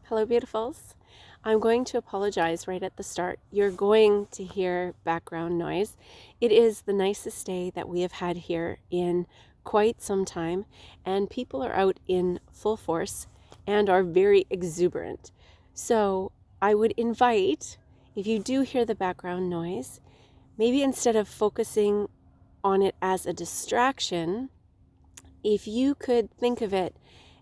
Hello, beautifuls. I'm going to apologize right at the start. You're going to hear background noise. It is the nicest day that we have had here in quite some time, and people are out in full force and are very exuberant. So I would invite, if you do hear the background noise, maybe instead of focusing on it as a distraction, if you could think of it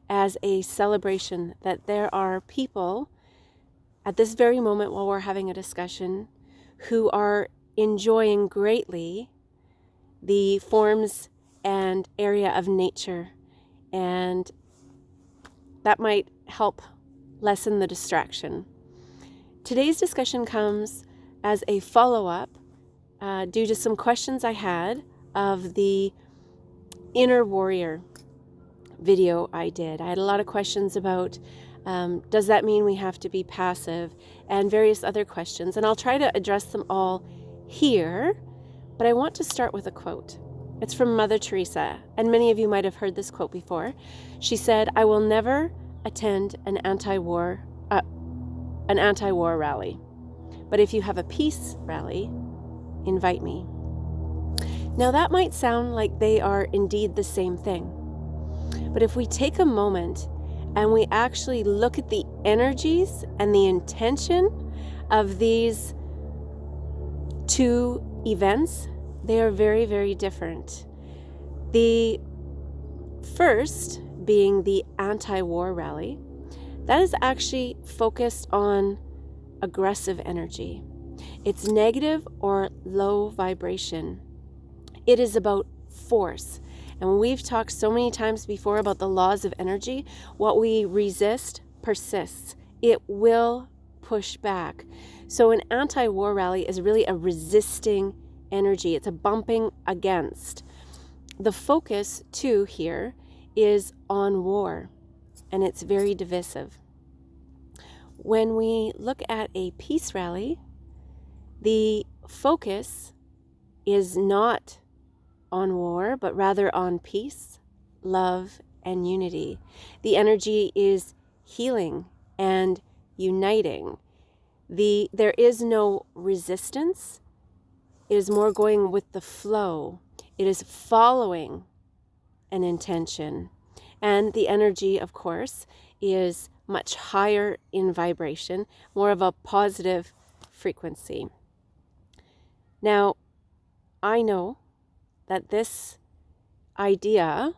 as a celebration that there are people at this very moment while we're having a discussion who are enjoying greatly the forms and area of nature, and that might help lessen the distraction. Today's discussion comes as a follow-up due to some questions I had of the inner warrior video I did. I had a lot of questions about does that mean we have to be passive, and various other questions, and I'll try to address them all here, but I want to start with a quote. It's from Mother Teresa, and many of you might have heard this quote before. She said, "I will never attend an anti-war rally, but if you have a peace rally, invite me." Now that might sound like they are indeed the same thing. But if we take a moment and we actually look at the energies and the intention of these two events, they are very, very different. The first being the anti-war rally, that is actually focused on aggressive energy. It's negative or low vibration. It is about force. And we've talked so many times before about the laws of energy. What we resist persists. It will push back. So an anti-war rally is really a resisting energy. It's a bumping against. The focus, too, here is on war, and it's very divisive. When we look at a peace rally, the focus is not on war, but rather on peace, love, and unity. The energy is healing and uniting. There is no resistance. It is more going with the flow. It is following an intention. And the energy, of course, is much higher in vibration, more of a positive frequency. Now, I know that this idea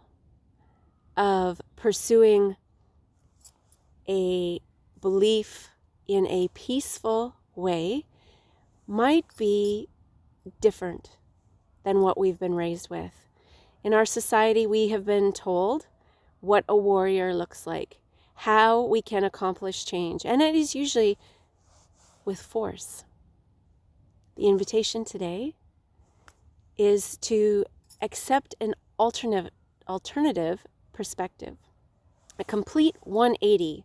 of pursuing a belief in a peaceful way might be different than what we've been raised with. In our society, we have been told what a warrior looks like, how we can accomplish change, and it is usually with force. The invitation today is to accept an alternative perspective, a complete 180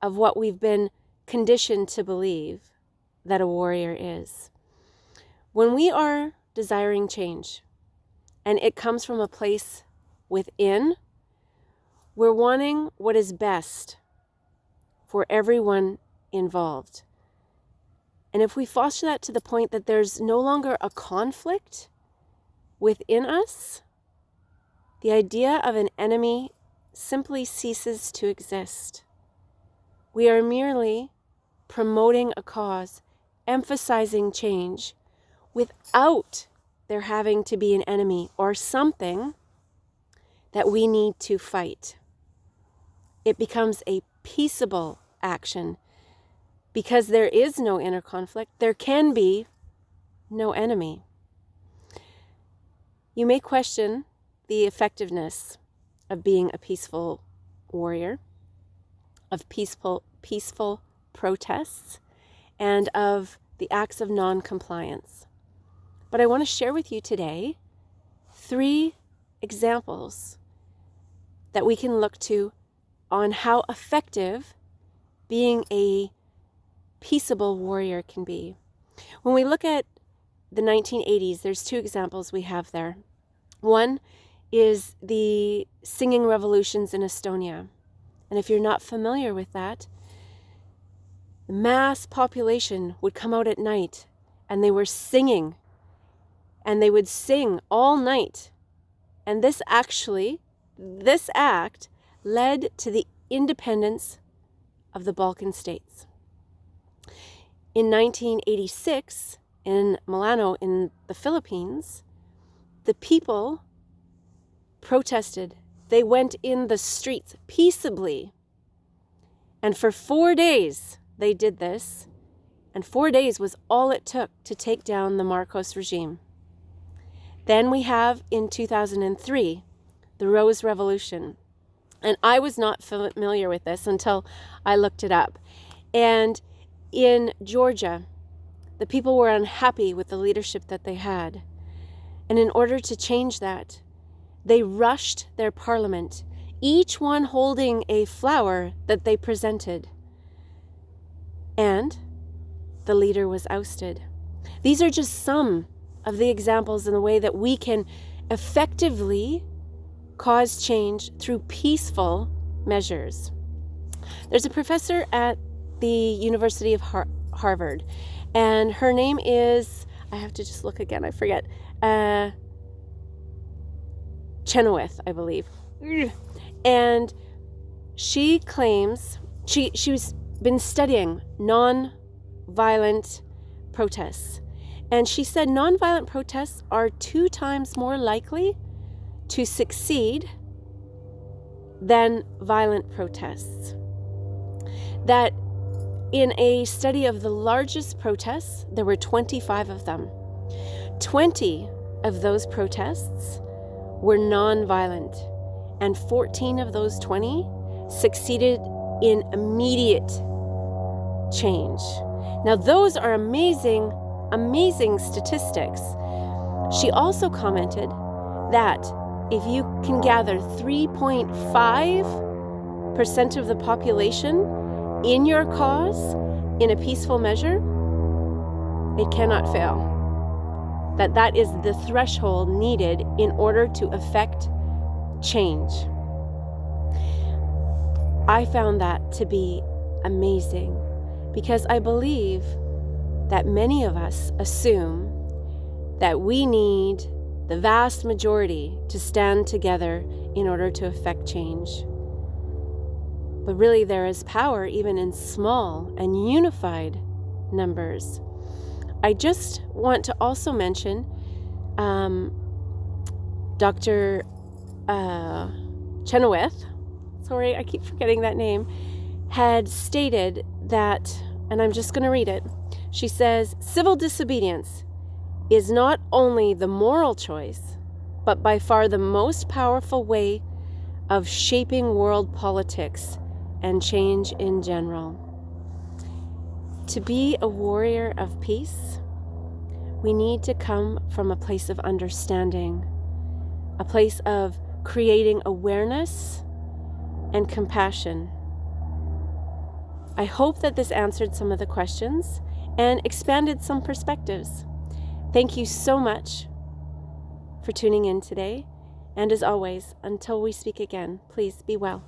of what we've been conditioned to believe that a warrior is. When we are desiring change, and it comes from a place within, we're wanting what is best for everyone involved. And if we foster that to the point that there's no longer a conflict within us, the idea of an enemy simply ceases to exist. We are merely promoting a cause, emphasizing change, without there having to be an enemy or something that we need to fight. It becomes a peaceable action. Because there is no inner conflict, there can be no enemy. You may question the effectiveness of being a peaceful warrior, of peaceful protests, and of the acts of non-compliance. But I want to share with you today 3 examples that we can look to on how effective being a peaceable warrior can be. When we look at the 1980s, there's 2 examples we have there. One is the singing revolutions in Estonia. And if you're not familiar with that, the mass population would come out at night and they were singing, and they would sing all night. And this act led to the independence of the Balkan states. In 1986, in Milano, in the Philippines, the people protested. They went in the streets peaceably. And for 4 days they did this. And 4 days was all it took to take down the Marcos regime. Then we have, in 2003, the Rose Revolution. And I was not familiar with this until I looked it up. And in Georgia, the people were unhappy with the leadership that they had. And in order to change that, they rushed their parliament, each one holding a flower that they presented. And the leader was ousted. These are just some of the examples in the way that we can effectively cause change through peaceful measures. There's a professor at the University of Harvard, and her name is, I have to just look again, I forget, Chenoweth, I believe. And she claims, she's been studying non-violent protests. And she said nonviolent protests are 2 times more likely to succeed than violent protests. That in a study of the largest protests, there were 25 of them. 20 of those protests were nonviolent, and 14 of those 20 succeeded in immediate change. Now, those are amazing statistics. She also commented that if you can gather 3.5% of the population in your cause in a peaceful measure, it cannot fail. That is the threshold needed in order to effect change. I found that to be amazing, because I believe that many of us assume that we need the vast majority to stand together in order to effect change. But really, there is power even in small and unified numbers. I just want to also mention Dr. Chenoweth, sorry, I keep forgetting that name, had stated that, and I'm just going to read it. She says, civil disobedience is not only the moral choice, but by far the most powerful way of shaping world politics and change in general. To be a warrior of peace, we need to come from a place of understanding, a place of creating awareness and compassion. I hope that this answered some of the questions and expanded some perspectives. Thank you so much for tuning in today. And as always, until we speak again, please be well.